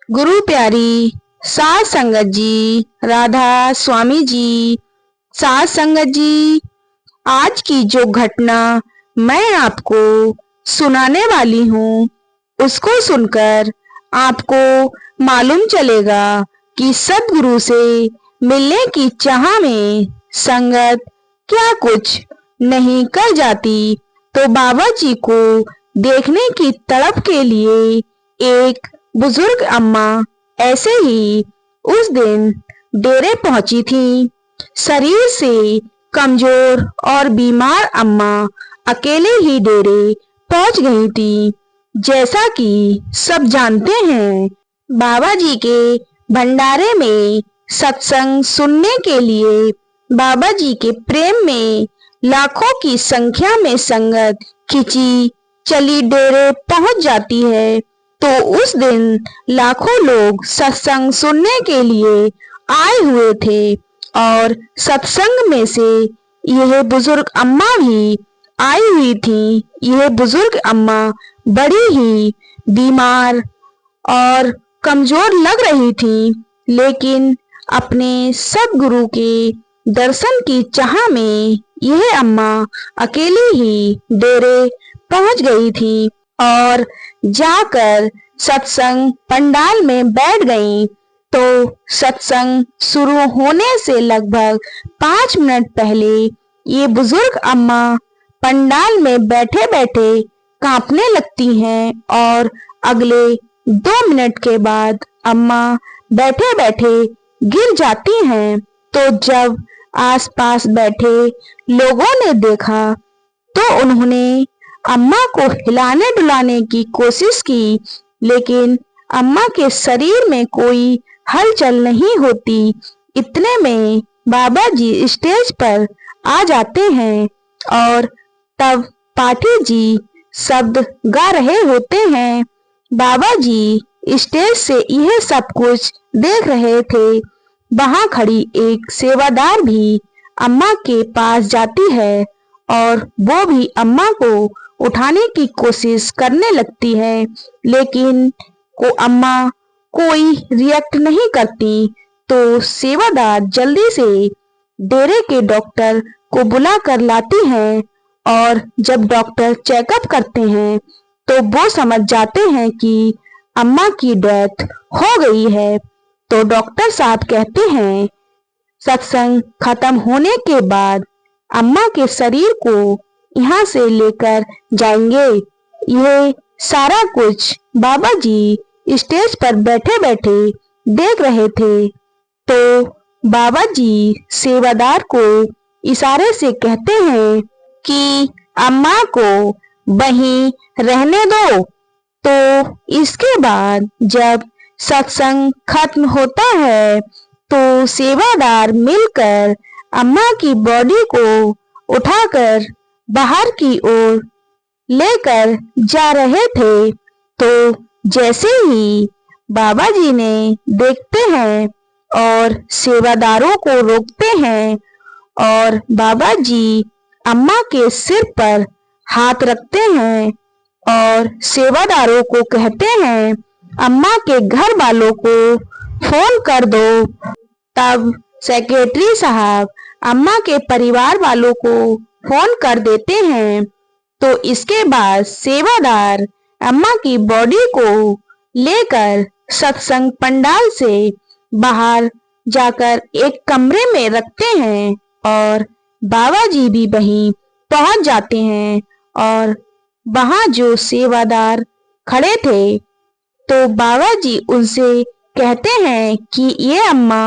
गुरु प्यारी सास संगत जी, राधा स्वामी जी। सास संगत जी, आज की जो घटना मैं आपको सुनाने वाली हूँ, उसको सुनकर आपको मालूम चलेगा कि सद्गुरु से मिलने की चाह में संगत क्या कुछ नहीं कर जाती। तो बाबा जी को देखने की तड़प के लिए एक बुजुर्ग अम्मा ऐसे ही उस दिन डेरे पहुंची थी। शरीर से कमजोर और बीमार अम्मा अकेले ही डेरे पहुंच गई थी। जैसा कि सब जानते हैं, बाबा जी के भंडारे में सत्संग सुनने के लिए बाबा जी के प्रेम में लाखों की संख्या में संगत खिंची चली डेरे पहुंच जाती है। तो उस दिन लाखों लोग सत्संग सुनने के लिए आए हुए थे और सत्संग में से यह बुजुर्ग अम्मा भी आई हुई थी। यह बुजुर्ग अम्मा बड़ी ही बीमार और कमजोर लग रही थी, लेकिन अपने सद्गुरु के दर्शन की चाह में यह अम्मा अकेली ही डेरे पहुंच गई थी और जाकर सत्संग पंडाल में बैठ गई। तो सत्संग शुरू होने से लगभग 5 मिनट पहले ये बुजुर्ग अम्मा पंडाल में बैठे बैठे कांपने लगती हैं और अगले 2 मिनट के बाद अम्मा बैठे बैठे गिर जाती हैं। तो जब आसपास बैठे लोगों ने देखा तो उन्होंने अम्मा को हिलाने डुलाने की कोशिश की, लेकिन अम्मा के शरीर में कोई हलचल नहीं होती। इतने में बाबा जी स्टेज पर आ जाते हैं और तब पाठी जी शब्द गा रहे होते हैं। बाबा जी स्टेज से यह सब कुछ देख रहे थे। वहां खड़ी एक सेवादार भी अम्मा के पास जाती है और वो भी अम्मा को उठाने की कोशिश करने लगती है, लेकिन अम्मा कोई रिएक्ट नहीं करती। तो सेवादार जल्दी से डेरे के डॉक्टर को बुला कर लाती हैं और जब डॉक्टर चेकअप करते हैं तो वो समझ जाते हैं कि अम्मा की डेथ हो गई है। तो डॉक्टर साहब कहते हैं सत्संग खत्म होने के बाद अम्मा के शरीर को यहाँ से लेकर जाएंगे। यह सारा कुछ बाबा जी स्टेज पर बैठे बैठे देख रहे थे। तो बाबा जी सेवादार को इशारे से कहते हैं कि अम्मा को वहीं रहने दो। तो इसके बाद जब सत्संग खत्म होता है तो सेवादार मिलकर अम्मा की बॉडी को उठाकर बाहर की ओर लेकर जा रहे थे। तो जैसे ही बाबा जी ने देखते हैं और सेवादारों को रोकते हैं और बाबा जी अम्मा के सिर पर हाथ रखते हैं और सेवादारों को कहते हैं अम्मा के घर वालों को फोन कर दो। तब सेक्रेटरी साहब अम्मा के परिवार वालों को फोन कर देते हैं। तो इसके बाद सेवादार अम्मा की बॉडी को लेकर सत्संग पंडाल से बाहर जाकर एक कमरे में रखते हैं और बाबा जी भी वहीं पहुंच जाते हैं। और वहां जो सेवादार खड़े थे तो बाबा जी उनसे कहते हैं कि ये अम्मा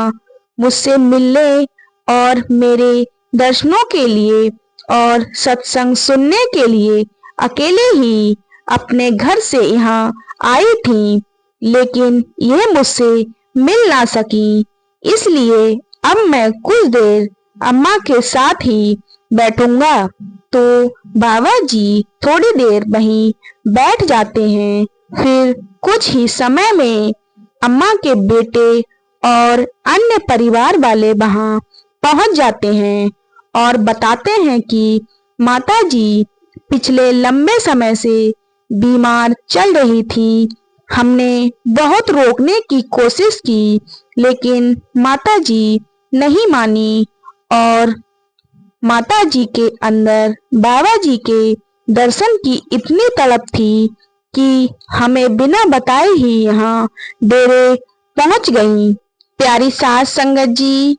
मुझसे मिलने और मेरे दर्शनों के लिए और सत्संग सुनने के लिए अकेले ही अपने घर से यहाँ आई थी, लेकिन यह मुझसे मिल ना सकी। इसलिए अब मैं कुछ देर अम्मा के साथ ही बैठूंगा। तो बाबा जी थोड़ी देर वहीं बैठ जाते हैं। फिर कुछ ही समय में अम्मा के बेटे और अन्य परिवार वाले वहां पहुंच जाते हैं और बताते हैं कि माताजी पिछले लंबे समय से बीमार चल रही थी। हमने बहुत रोकने की कोशिश की, लेकिन माताजी नहीं मानी और माताजी के अंदर बाबा जी के दर्शन की इतनी तड़प थी कि हमें बिना बताए ही यहाँ डेरे पहुंच गईं। प्यारी सास संगत जी,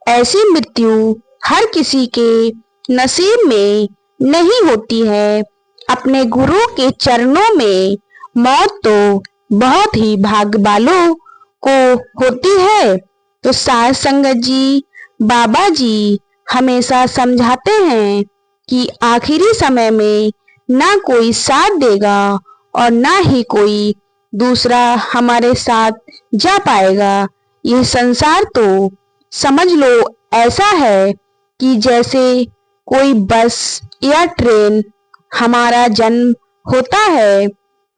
ऐसी मृत्यु हर किसी के नसीब में नहीं होती है। अपने गुरु के चरणों में मौत तो बहुत ही भाग्य वालों को होती है। तो सास संगत जी, बाबा जी हमेशा समझाते हैं कि आखिरी समय में ना कोई साथ देगा और ना ही कोई दूसरा हमारे साथ जा पाएगा। यह संसार तो समझ लो ऐसा है कि जैसे कोई बस या ट्रेन। हमारा जन्म होता है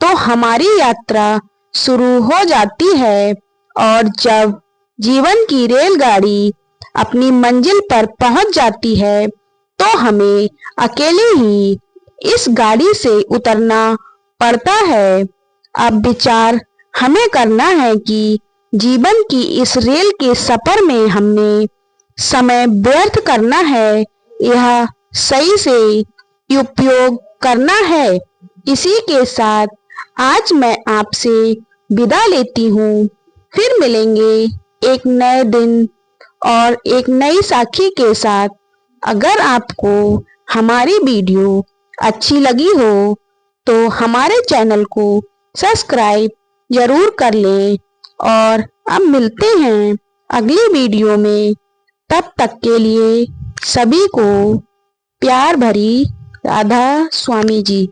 तो हमारी यात्रा शुरू हो जाती है, और जब जीवन की रेलगाड़ी अपनी मंजिल पर पहुंच जाती है तो हमें अकेले ही इस गाड़ी से उतरना पड़ता है। अब विचार हमें करना है कि जीवन की इस रेल के सफर में हमने समय व्यर्थ करना है यह सही से उपयोग करना है। इसी के साथ आज मैं आपसे विदा लेती हूँ। फिर मिलेंगे एक नए दिन और एक नई साखी के साथ। अगर आपको हमारी वीडियो अच्छी लगी हो तो हमारे चैनल को सब्सक्राइब जरूर कर लें, और अब मिलते हैं अगली वीडियो में। तब तक के लिए सभी को प्यार भरी राधा स्वामी जी।